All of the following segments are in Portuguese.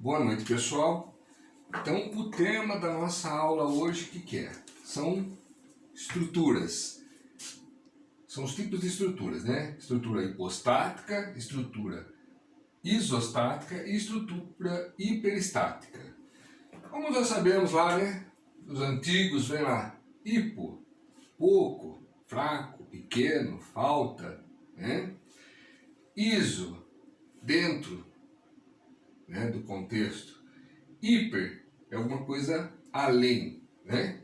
Boa noite, pessoal. Então, o tema da nossa aula hoje, o que é? São estruturas. São os tipos de estruturas, né? Estrutura hipostática, estrutura isostática e estrutura hiperestática. Como nós sabemos lá, né? Os antigos, vem lá, hipo, pouco, fraco, pequeno, falta, né? Iso, dentro, né, do contexto. Hiper é alguma coisa além, né?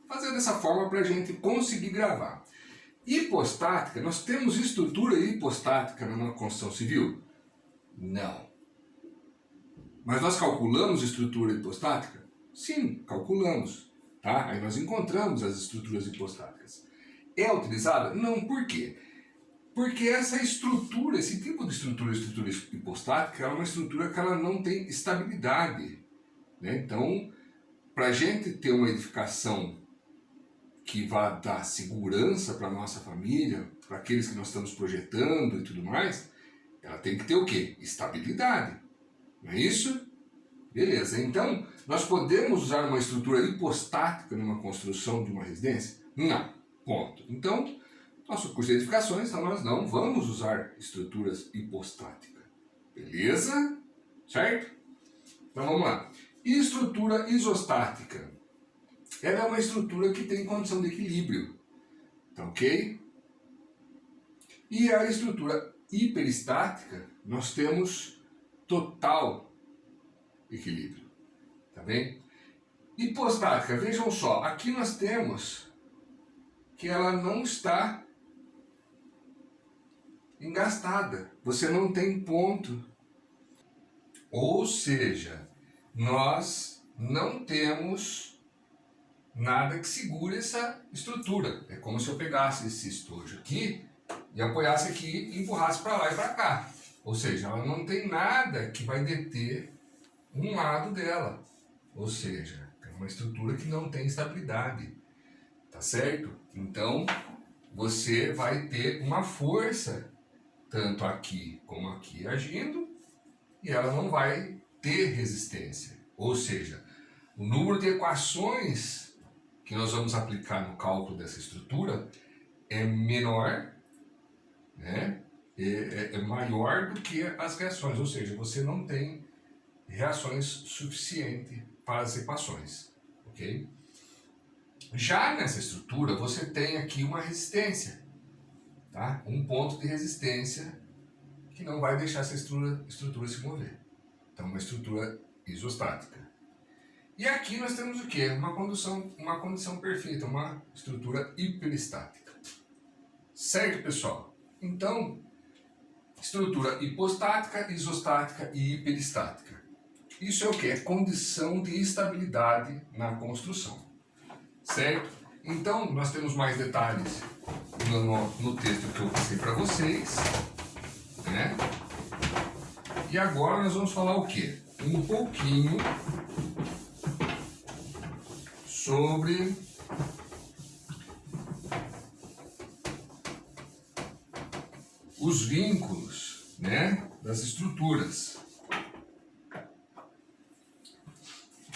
Fazer dessa forma para a gente conseguir gravar. Hipostática, nós temos estrutura hipostática numa construção civil? Não. Mas nós calculamos estrutura hipostática? Sim, calculamos. Tá? Aí nós encontramos as estruturas hipostáticas. É utilizada? Não. Por quê? Porque essa estrutura, esse tipo de estrutura hipostática, é uma estrutura que ela não tem estabilidade. Né? Então, para a gente ter uma edificação que vá dar segurança para a nossa família, para aqueles que nós estamos projetando e tudo mais, ela tem que ter o quê? Estabilidade. Não é isso? Beleza. Então, nós podemos usar uma estrutura hipostática numa construção de uma residência? Não. Ponto. Então, nosso curso de edificações, então nós não vamos usar estruturas hipostáticas. Beleza? Certo? Então vamos lá. E estrutura isostática? Ela é uma estrutura que tem condição de equilíbrio. Tá ok? E a estrutura hiperestática, nós temos total equilíbrio. Tá bem? Hipostática, vejam só, aqui nós temos que ela não está engastada. Você não tem ponto. Ou seja, nós não temos nada que segure essa estrutura. É como se eu pegasse esse estojo aqui e apoiasse aqui e empurrasse para lá e para cá. Ou seja, ela não tem nada que vai deter um lado dela. Ou seja, é uma estrutura que não tem estabilidade. Tá certo? Então, você vai ter uma força, tanto aqui como aqui agindo, e ela não vai ter resistência. Ou seja, o número de equações que nós vamos aplicar no cálculo dessa estrutura é menor, né? É maior do que as reações, ou seja, você não tem reações suficientes para as equações, ok? Já nessa estrutura você tem aqui uma resistência, tá? Um ponto de resistência que não vai deixar essa estrutura se mover. Então, uma estrutura isostática. E aqui nós temos o quê? Uma condição perfeita, uma estrutura hiperestática. Certo, pessoal? Então, estrutura hipostática, isostática e hiperestática. Isso é o quê? É condição de estabilidade na construção. Certo? Então, nós temos mais detalhes no texto que eu passei para vocês. Né? E agora nós vamos falar o quê? Um pouquinho sobre os vínculos, né, das estruturas.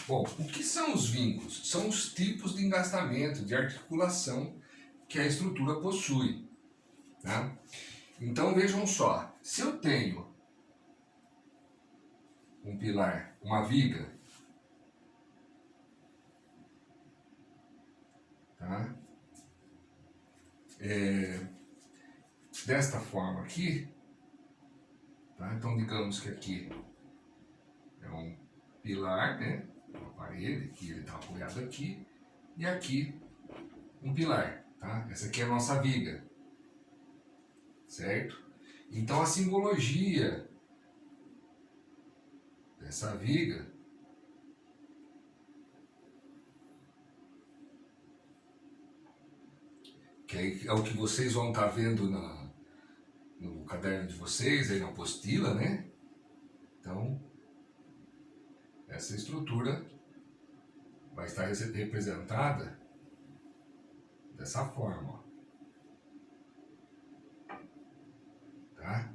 Bom, o que são os vínculos? São os tipos de engastamento, de articulação que a estrutura possui. Tá? Então vejam só, se eu tenho um pilar, uma viga, tá? Desta forma aqui, tá? Então digamos que aqui é um pilar, né? Uma parede, que ele está apoiado aqui, e aqui um pilar, tá? Essa aqui é a nossa viga, certo? Então a simbologia dessa viga que é o que vocês vão estar vendo no caderno de vocês, aí na apostila, né? Então, essa estrutura vai estar representada dessa forma, ó. Tá?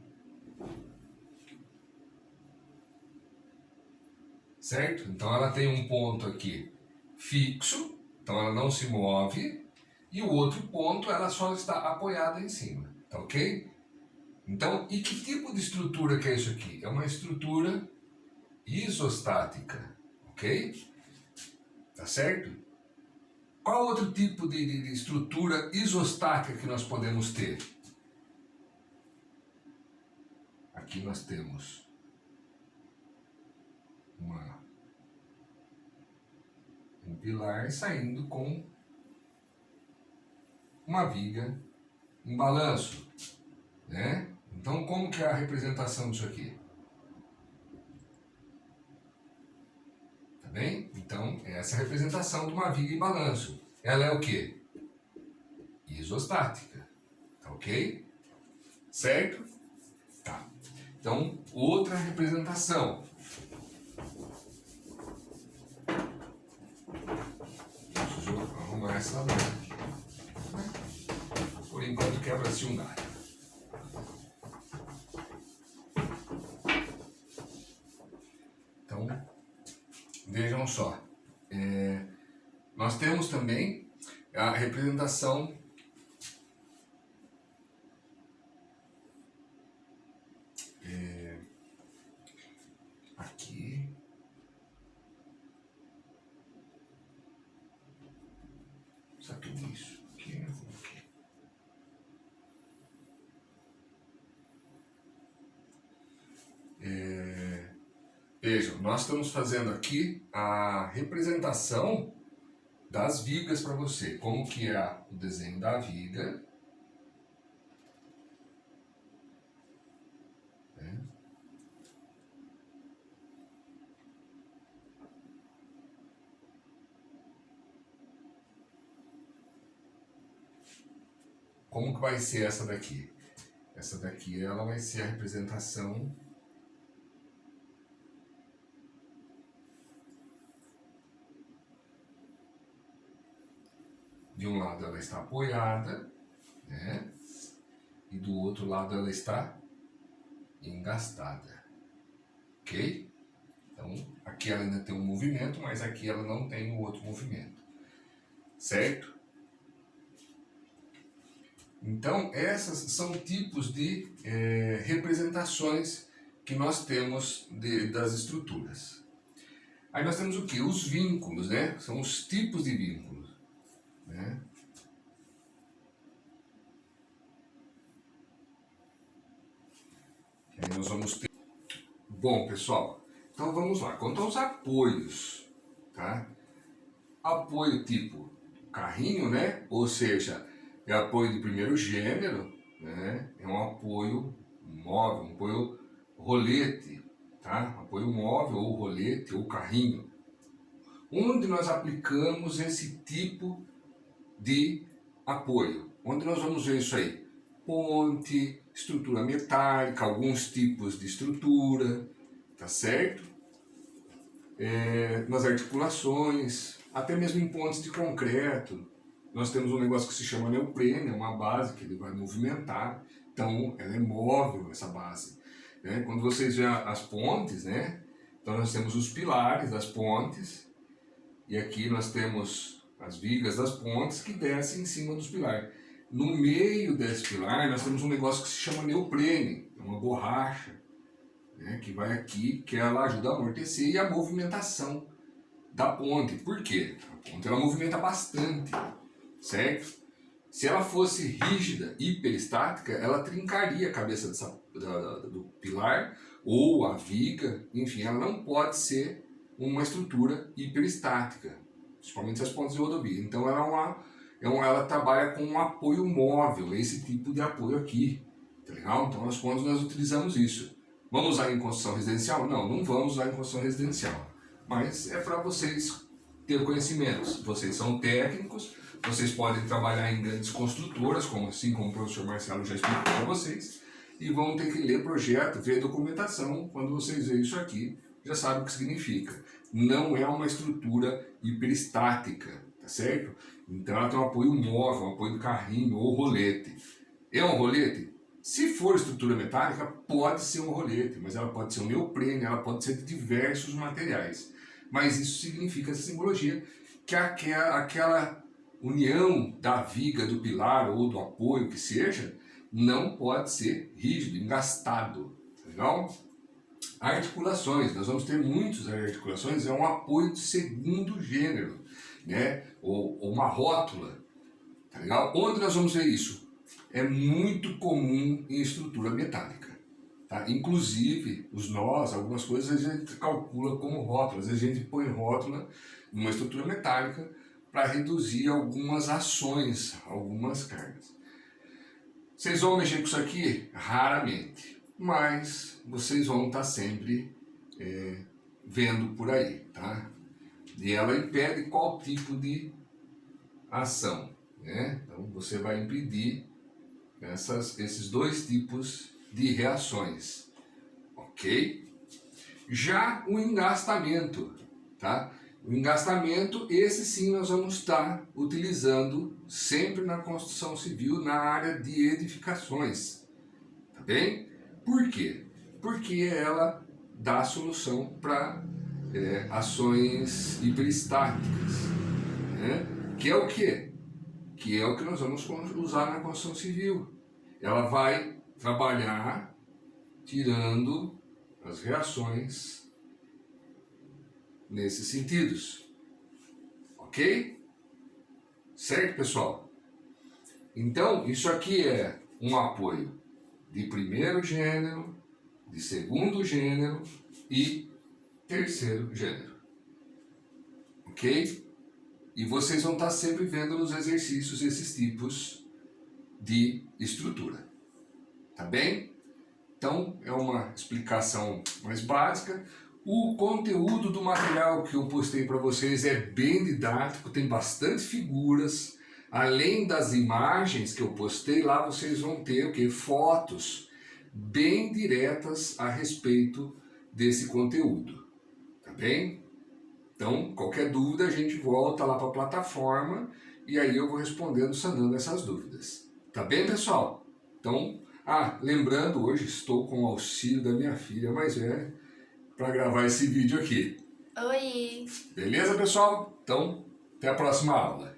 certo? Então ela tem um ponto aqui fixo, então ela não se move, e o outro ponto ela só está apoiada em cima, tá ok? Então, e que tipo de estrutura que é isso aqui? É uma estrutura isostática, ok? Tá certo? Qual outro tipo de estrutura isostática que nós podemos ter? Aqui nós temos um pilar saindo com uma viga em balanço, né? Então, como que é a representação disso aqui? Tá bem? Então, essa é a representação de uma viga em balanço. Ela é o quê? Isostática, tá ok? Certo? Tá. Então, outra representação. Preciso arrumar essa lâmpada aqui. Por enquanto, quebra-se um galho. Então, vejam só. Nós temos também a representação aqui. Só tudo isso aqui. Vejam, nós estamos fazendo aqui a representação das vigas para você. Como que é o desenho da viga. Como que vai ser essa daqui? Essa daqui ela vai ser a representação de um lado ela está apoiada, né? E do outro lado ela está engastada, ok? Então aqui ela ainda tem um movimento, mas aqui ela não tem o outro movimento, certo? Então essas são tipos de representações que nós temos das estruturas. Aí nós temos o que? Os vínculos, né? São os tipos de vínculos, né? Aí nós vamos ter... Bom, pessoal, então vamos lá. Quanto aos apoios, tá? Apoio tipo carrinho, né? Ou seja, é apoio de primeiro gênero, né? É um apoio móvel, um apoio rolete, tá? Apoio móvel ou rolete ou carrinho. Onde nós aplicamos esse tipo de apoio? Onde nós vamos ver isso aí? Ponte, estrutura metálica, alguns tipos de estrutura, tá certo? Nas articulações, até mesmo em pontes de concreto. Nós temos um negócio que se chama neoprene, é uma base que ele vai movimentar, então ela é móvel, essa base. Né? Quando vocês veem as pontes, né? Então nós temos os pilares das pontes, e aqui nós temos as vigas das pontes que descem em cima dos pilares. No meio desse pilar nós temos um negócio que se chama neoprene, é uma borracha, né, que vai aqui, que ela ajuda a amortecer e a movimentação da ponte. Por quê? A ponte ela movimenta bastante, certo? Se ela fosse rígida, hiperestática, ela trincaria a cabeça do pilar ou a viga, enfim, ela não pode ser uma estrutura hiperestática, principalmente as pontes de rodovia. Então ela trabalha com um apoio móvel, esse tipo de apoio aqui, tá legal? Então nas pontes nós utilizamos isso. Vamos usar em construção residencial? Não, não vamos usar em construção residencial, mas é para vocês ter conhecimentos. Vocês são técnicos, vocês podem trabalhar em grandes construtoras, assim como o professor Marcelo já explicou para vocês, e vão ter que ler projeto, ver documentação. Quando vocês veem isso aqui, já sabem o que significa. Não é uma estrutura hiperestática, tá certo? Então ela tem um apoio móvel, um apoio de carrinho ou rolete. É um rolete? Se for estrutura metálica, pode ser um rolete, mas ela pode ser um neoprene, ela pode ser de diversos materiais. Mas isso significa, essa simbologia, que aquela união da viga, do pilar ou do apoio que seja, não pode ser rígido, engastado. Legal? Articulações, nós vamos ter muitas articulações, é um apoio de segundo gênero, né? Ou uma rótula. Tá legal? Onde nós vamos ver isso? É muito comum em estrutura metálica. Tá? Inclusive, os nós, algumas coisas a gente calcula como rótulas. A gente põe rótula numa estrutura metálica para reduzir algumas ações, algumas cargas. Vocês vão mexer com isso aqui? Raramente. Mas vocês vão estar sempre vendo por aí. Tá? E ela impede qual tipo de ação. Né? Então você vai impedir esses dois tipos de reações, ok? Já o engastamento, tá? O engastamento, esse sim nós vamos estar utilizando sempre na construção civil, na área de edificações, tá bem? Por quê? Porque ela dá solução para ações hiperestáticas, né? Que é o quê? Que é o que nós vamos usar na construção civil. Ela vai trabalhar tirando as reações nesses sentidos. Ok? Certo, pessoal? Então, isso aqui é um apoio de primeiro gênero, de segundo gênero e terceiro gênero. Ok? E vocês vão estar sempre vendo nos exercícios esses tipos de estrutura. Tá bem? Então, é uma explicação mais básica. O conteúdo do material que eu postei para vocês é bem didático, tem bastante figuras. Além das imagens que eu postei, lá vocês vão ter o quê? Fotos bem diretas a respeito desse conteúdo. Tá bem? Então, qualquer dúvida a gente volta lá para a plataforma e aí eu vou respondendo, sanando essas dúvidas. Tá bem, pessoal? Então, lembrando, hoje estou com o auxílio da minha filha mais velha para gravar esse vídeo aqui. Oi! Beleza, pessoal? Então, até a próxima aula.